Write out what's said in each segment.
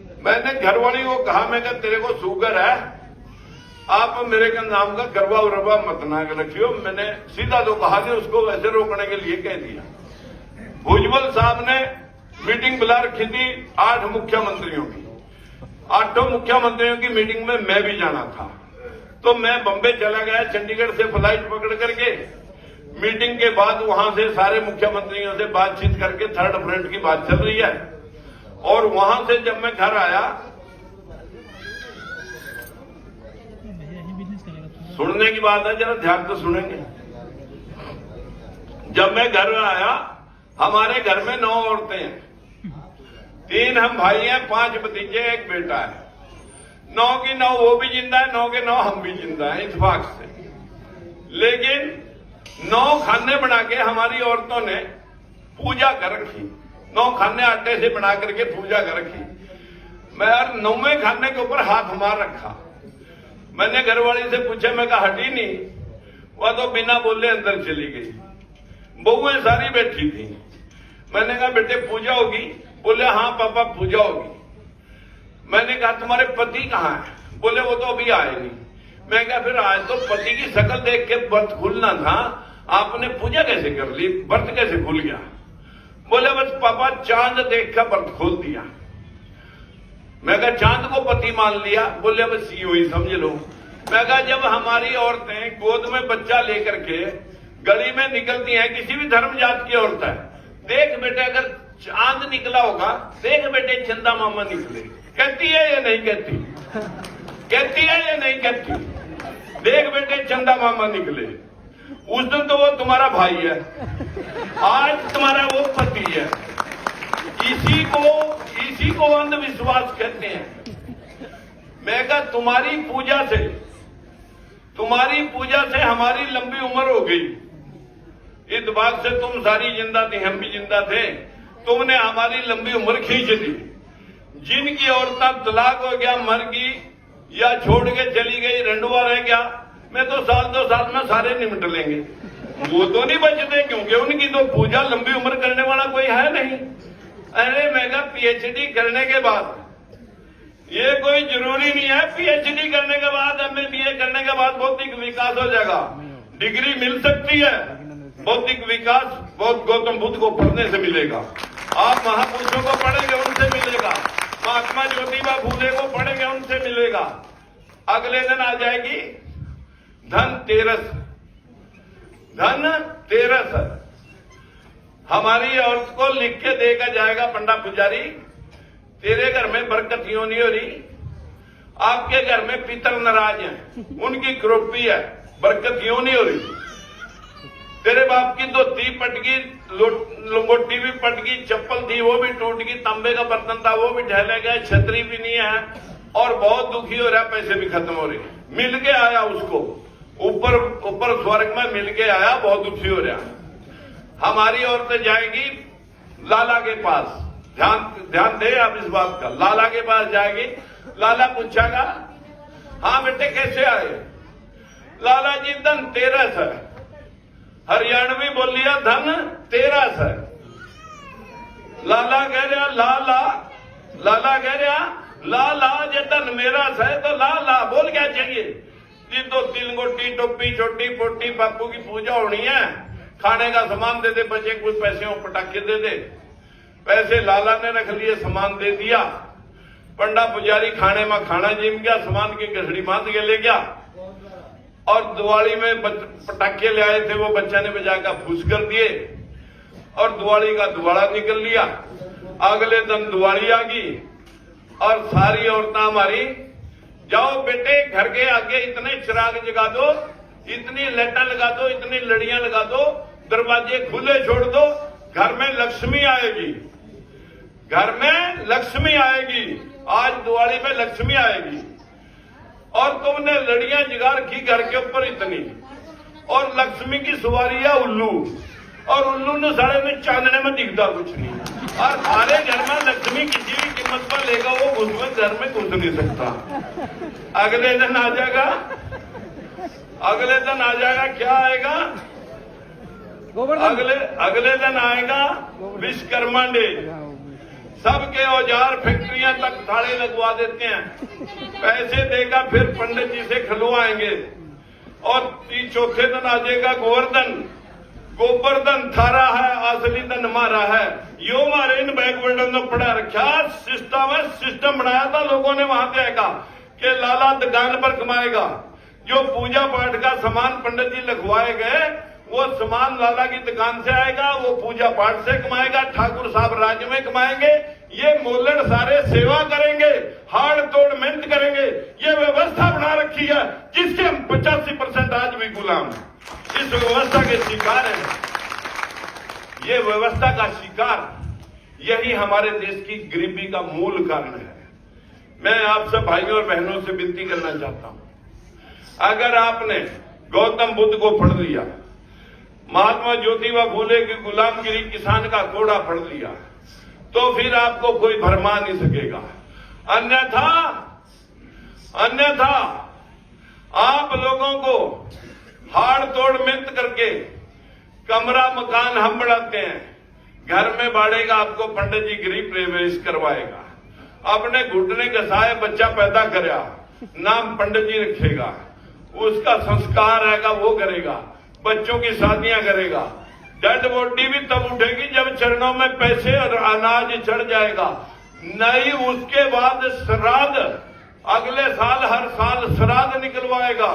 मैंने घरवाली को कहा, मैं कहा तेरे को शुगर है, आप मेरे का नाम का गरबा उरबा मत ना रखियो। मैंने सीधा तो कहा नहीं, उसको वैसे रोकने के लिए कह दिया। भुजबल साहब ने मीटिंग बुला रखी थी 8 मुख्यमंत्रियों की, 8 मुख्यमंत्रियों की मीटिंग में मैं भी जाना था, तो मैं बम्बई चला गया। चंडीगढ़ से फ्लाइट पकड़ करके मीटिंग के बाद वहां से सारे मुख्यमंत्रियों से बातचीत करके थर्ड फ्रंट की बात चल रही है। और वहां से जब मैं घर आया, सुनने की बात है, जरा ध्यान से सुनेंगे। जब मैं घर में आया, हमारे घर में 9 औरतें हैं, 3 हम भाई हैं, 5 भतीजे, 1 बेटा है। 9 की 9 वो भी जिंदा है, 9 के 9 हम भी जिंदा है इत्तेफाक से। लेकिन 9 खाने बना के हमारी औरतों ने पूजा कर रखी, 9 खाने आटे से बना करके पूजा कर रखी। मैं 9वें खाने के ऊपर हाथ मार रखा। मैंने घरवाली से पूछा, मैं कहा हटी नहीं, वह तो बिना बोले अंदर चली गई। बहुएं सारी बैठी थी। मैंने कहा बेटे पूजा होगी? बोले हाँ पापा पूजा होगी। मैंने कहा तुम्हारे पति कहाँ है? बोले वो तो अभी आए नहीं। मैं कहा फिर आज तो पति की शक्ल देख के व्रत खुलना था, आपने पूजा कैसे कर ली, व्रत कैसे खुल गया? बोले बस पापा चांद देख कर व्रत खोल दिया। मैं कहा चांद को पति मान लिया? बोले बस यूं ही समझ लो। मैं कहा जब हमारी औरतें गोद में बच्चा लेकर के गली में निकलती हैं, किसी भी धर्म जात की औरत है, देख बेटे अगर चांद निकला होगा, देख बेटे चंदा मामा निकले, कहती है या नहीं कहती? कहती है या नहीं कहती? देख बेटे चंदा मामा निकले। उस दिन तो वो तुम्हारा भाई है, आज तुम्हारा वो पति है। इसी को अंधविश्वास कहते हैं। मैं कहा तुम्हारी पूजा से हमारी लंबी उम्र हो गई। इस बात से तुम सारी जिंदा थी, हम भी जिंदा थे, तुमने हमारी लंबी उम्र खींच दी। जिनकी औरतें तलाक हो गया, मर गई या छोड़ के चली गई, रंडुआ रह गया, मैं तो साल 2 साल में सारे निमट लेंगे। वो तो नहीं बचते, क्योंकि उनकी तो पूजा लंबी उम्र करने वाला कोई है नहीं। अरे मैं कहा पीएचडी करने के बाद, ये कोई जरूरी नहीं है पीएचडी करने के बाद, एमए करने के बाद बौद्धिक विकास हो जाएगा। डिग्री मिल सकती है, बौद्धिक विकास बहुत गौतम बुद्ध को पढ़ने से मिलेगा, आप महापुरुषों को पढ़ेंगे उनसे मिलेगा, महात्मा ज्योतिबा फूले को पढ़ेंगे उनसे मिलेगा। अगले दिन आ जाएगी धनतेरस। धनतेरस हमारी औरत को लिख के देगा जाएगा पंडा पुजारी, तेरे घर में बरकत यूं नहीं हो रही, आपके घर में पितर नाराज हैं, उनकी क्रोपी है, बरकत यूं नहीं हो रही। तेरे बाप की धोती पट गई, लंगोटी भी पट गई, चप्पल थी वो भी टूट गई, तांबे का बर्तन था वो भी ढहले गए, छतरी भी नहीं है, और बहुत दुखी हो रहा है, पैसे भी खत्म हो रहे। मिल के आया उसको, ऊपर स्वर्ग में मिल के आया, बहुत दुखी हो रहा। हमारी औरतें जाएगी लाला के पास, ध्यान दे आप इस बात का, लाला के पास जाएगी, लाला पूछेगा हाँ बेटे कैसे आए? लाला जी धनतेरस है। हरियाणवी बोल लिया धनतेरस है। लाला कह रहा लाला कह रहा लाला जे धन मेरा है तो लाला बोल क्या चाहिए जी? तो तिलंगोटी टोपी छोटी पोटी बापू की पूजा होनी है, खाने का सामान दे दे, बचे कुछ पैसे और पटाखे दे दे। पैसे लाला ने रख लिए, सामान दे दिया। पंडा पुजारी खाने में खाना जिम गया, सामान की गठड़ी बांध के ले गया, और दिवाली में पटाखे ले आए थे वो बच्चा ने बजाकर फूस कर दिए, और दिवाली का दुआड़ा निकल लिया। अगले दिन दिवाली आ गई, और सारी औरतें हमारी, जाओ बेटे घर के आगे इतने चिराग जगा दो, इतनी लाइटें लगा दो, इतनी लड़ियां लगा दो, दरवाजे खुले छोड़ दो, घर में लक्ष्मी आएगी, घर में लक्ष्मी आएगी, आज दिवाली में लक्ष्मी आएगी। और तुमने लड़ियां जगा रखी घर के ऊपर इतनी, और लक्ष्मी की सवारी है उल्लू, और उल्लू ने साढ़े में चांदने में दिखता कुछ नहीं, और सारे घर में लक्ष्मी किसी भी कीमत पर लेगा वो घर में घुस नहीं सकता। अगले दिन आ जाएगा, क्या आएगा? अगले दिन आएगा विश्वकर्मा डे। सबके औजार फैक्ट्रियां तक ताले लगवा देते हैं, पैसे देगा फिर पंडित जी से खिलवाएंगे और चौथे दिन आ जाएगा गोवर्धन थारा है, असली धन मारा है। यो मारे इन बैकवर्डन ने पढ़ा रखा सिस्टम बनाया था लोगों ने, वहां से आएगा कि लाला दुकान पर कमाएगा, जो पूजा पाठ का सामान पंडित जी लिखवाए गए वो सामान लाला की दुकान से आएगा, वो पूजा पाठ से कमाएगा, ठाकुर साहब राज्य में कमाएंगे, ये मोलड़ सारे सेवा करेंगे, हाड़ तोड़ मेहनत करेंगे। ये व्यवस्था बना रखी है जिसके हम 85% आज भी गुलाम हैं, इस व्यवस्था के शिकार हैं। ये व्यवस्था का शिकार यही हमारे देश की गरीबी का मूल कारण है। मैं आप सब भाइयों और बहनों से विनती करना चाहता हूं, अगर आपने गौतम बुद्ध को पढ़ लिया, महात्मा ज्योतिबा फूले की गुलामगिरी किसान का कोड़ा पढ़ लिया, तो फिर आपको कोई भरमा नहीं सकेगा। अन्यथा आप लोगों को हाड़ तोड़ मेहनत करके कमरा मकान हम बढ़ाते हैं, घर में बाढ़ेगा आपको पंडित जी गृह प्रवेश करवाएगा, अपने घुटने घसाए बच्चा पैदा करा, नाम पंडित जी रखेगा, उसका संस्कार आएगा वो करेगा, बच्चों की शादियां करेगा, डेड बॉडी भी तब उठेगी जब चरणों में पैसे और अनाज चढ़ जाएगा। नहीं उसके बाद श्राद्ध, अगले साल हर साल श्राद्ध निकलवाएगा,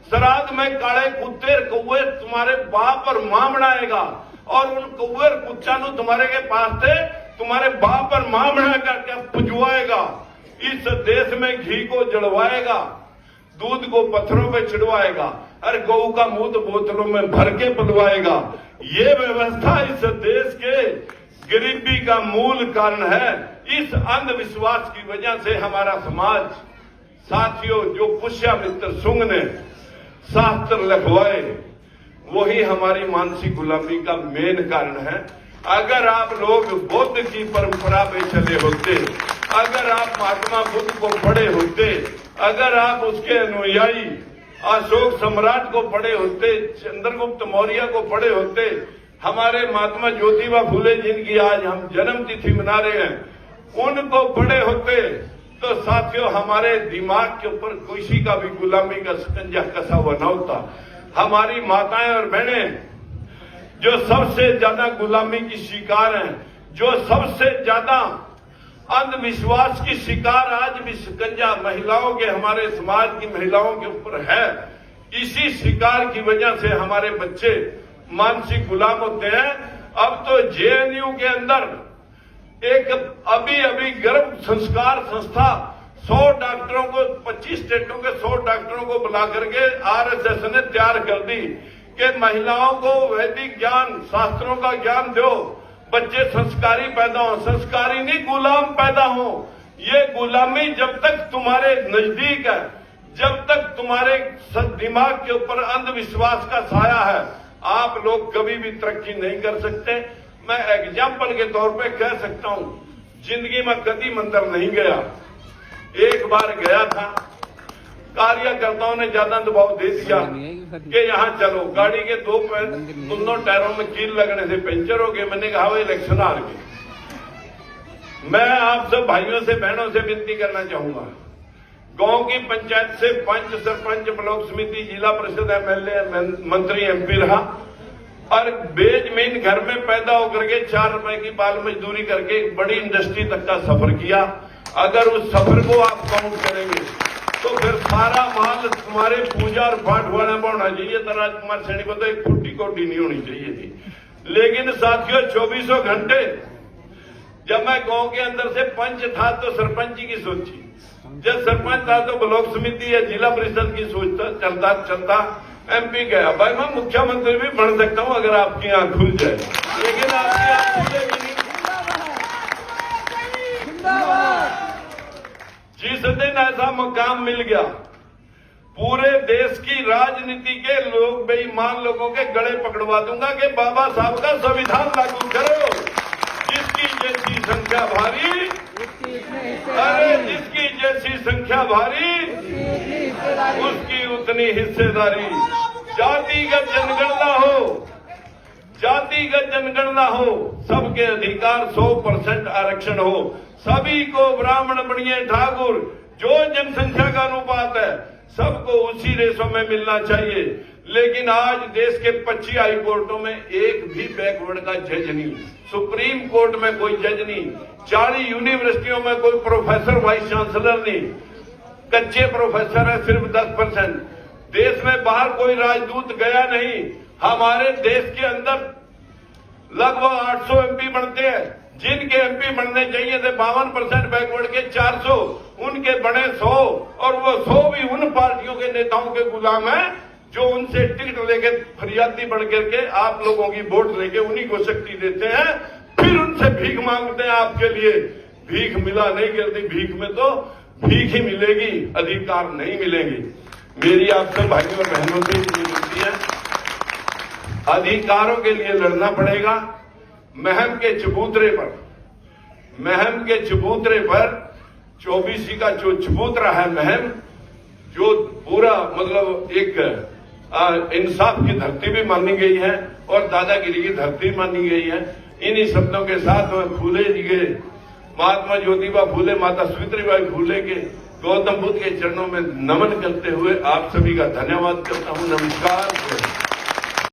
श्राद्ध में काले कुत्ते कौए तुम्हारे बाप और मां बनाएगा और उन कौए कुत्ता नु तुम्हारे के पास थे तुम्हारे बाप और मां बना करके पुजवाएगा। इस देश में घी को जड़वाएगा, दूध को पत्थरों पे चिड़वाएगा और गऊ का मूत बोतलों में भर के पिलवाएगा। ये व्यवस्था इस देश के गरीबी का मूल कारण है। इस अंधविश्वास की वजह से हमारा समाज, साथियों, जो पुष्यामित्र सुंग ने शास्त्र लिखवाए वही हमारी मानसिक गुलामी का मेन कारण है। अगर आप लोग बुद्ध की परंपरा पे चले होते, अगर आप महात्मा बुद्ध को पढ़े होते, अगर आप उसके अनुयायी अशोक सम्राट को पढ़े होते, चंद्रगुप्त मौर्य को पढ़े होते, हमारे महात्मा ज्योतिबा फूले जिनकी आज हम जन्म तिथि मना रहे हैं, उनको पढ़े होते तो साथियों हमारे दिमाग के ऊपर किसी का भी गुलामी का शिकंजा कसा हुआ न होता। हमारी माताएं और बहनें जो सबसे ज्यादा गुलामी की शिकार हैं, जो सबसे ज्यादा अंधविश्वास की शिकार आज भी शिकंजा महिलाओं के, हमारे समाज की महिलाओं के ऊपर है, इसी शिकार की वजह से हमारे बच्चे मानसिक गुलाम होते हैं। अब तो जेएनयू के अंदर एक अभी गर्भ संस्कार संस्था 100 डॉक्टरों को, 25 स्टेटों के 100 डॉक्टरों को बुला करके आरएसएस ने तैयार कर दी कि महिलाओं को वैदिक ज्ञान, शास्त्रों का ज्ञान दो, बच्चे संस्कारी पैदा हो, संस्कारी नहीं गुलाम पैदा हो। ये गुलामी जब तक तुम्हारे नजदीक है, जब तक तुम्हारे दिमाग के ऊपर अंधविश्वास का साया है, आप लोग कभी भी तरक्की नहीं कर सकते। मैं एग्जाम्पल के तौर पे कह सकता हूं, जिंदगी में कभी मंदिर नहीं गया, एक बार गया था, कार्यकर्ताओं ने ज्यादा दबाव दे दिया कि यहां चलो, गाड़ी के दोनों टायरों में कील लगने से पंचर हो गए। मैंने कहा वो इलेक्शन हार गए। मैं आप सब भाइयों से, बहनों से विनती करना चाहूंगा, गांव की पंचायत से पंच, सरपंच, ब्लॉक समिति, जिला परिषद, एमएलए, मंत्री, एमपी रहा और बेजमीन घर में पैदा होकर के 4 रुपए की बाल मजदूरी करके एक बड़ी इंडस्ट्री तक का सफर किया। अगर उस सफर को आप काउंट करेंगे तो फिर सारा माल तुम्हारे पूजा और पाठ वाले में होना चाहिए था। राजकुमार सैनी को तो एक फुट्टी कोटी नहीं होनी चाहिए थी। लेकिन साथियों 2400 घंटे जब मैं गांव के अंदर से पंच था तो सरपंच की सोची, जब सरपंच था तो ब्लॉक समिति या जिला परिषद की सोचता चलता चलता एमपी गया। भाई मैं मुख्यमंत्री भी बन सकता हूं अगर आपकी आंख खुल जाए, लेकिन आपकी आंख खुलेगी नहीं। जिस दिन ऐसा मकाम मिल गया, पूरे देश की राजनीति के लोग, बेईमान लोगों के गले पकड़वा दूंगा कि बाबा साहब का संविधान लागू करो। जिसकी जैसी संख्या भारी, अरे जिसकी जैसी संख्या भारी उसकी उतनी हिस्सेदारी। जातिगत जनगणना हो, जातिगत जनगणना हो, सबके अधिकार 100% आरक्षण हो, सभी को ब्राह्मण बनिए ठाकुर, जो जनसंख्या का अनुपात है सबको उसी रेशो में मिलना चाहिए। लेकिन आज देश के 25 हाई कोर्टों में एक भी बैकवर्ड का जज नहीं, सुप्रीम कोर्ट में कोई जज नहीं, 40 यूनिवर्सिटियों में कोई प्रोफेसर वाइस चांसलर नहीं, कच्चे प्रोफेसर है सिर्फ 10%। देश में बाहर कोई राजदूत गया नहीं। हमारे देश के अंदर लगभग 800 एमपी बनते हैं, जिनके एमपी बनने चाहिए थे 52% बैकवर्ड के 400, उनके बने 100, और वो 100 भी उन पार्टियों के नेताओं के गुलाम हैं जो उनसे टिकट लेके फरियादी बढ़ करके आप लोगों की वोट लेके उन्हीं को शक्ति देते हैं, फिर उनसे भीख मांगते हैं आपके लिए। भीख मिला नहीं करती, भीख में तो भीख ही मिलेगी, अधिकार नहीं मिलेंगे। मेरी आपसे भाइयों और बहनों से विनती है, अधिकारों के लिए लड़ना पड़ेगा। महम के चबूतरे पर 24 का जो चबूतरा है महम, जो पूरा मतलब एक इंसाफ की धरती भी मानी गई है और दादागिरी की धरती मानी गई है। इन्हीं शब्दों के साथ में फूले जी के, महात्मा ज्योतिबा फूले, माता सावित्रीबाई फूले के, गौतम बुद्ध के चरणों में नमन करते हुए आप सभी का धन्यवाद करता हूं। नमस्कार।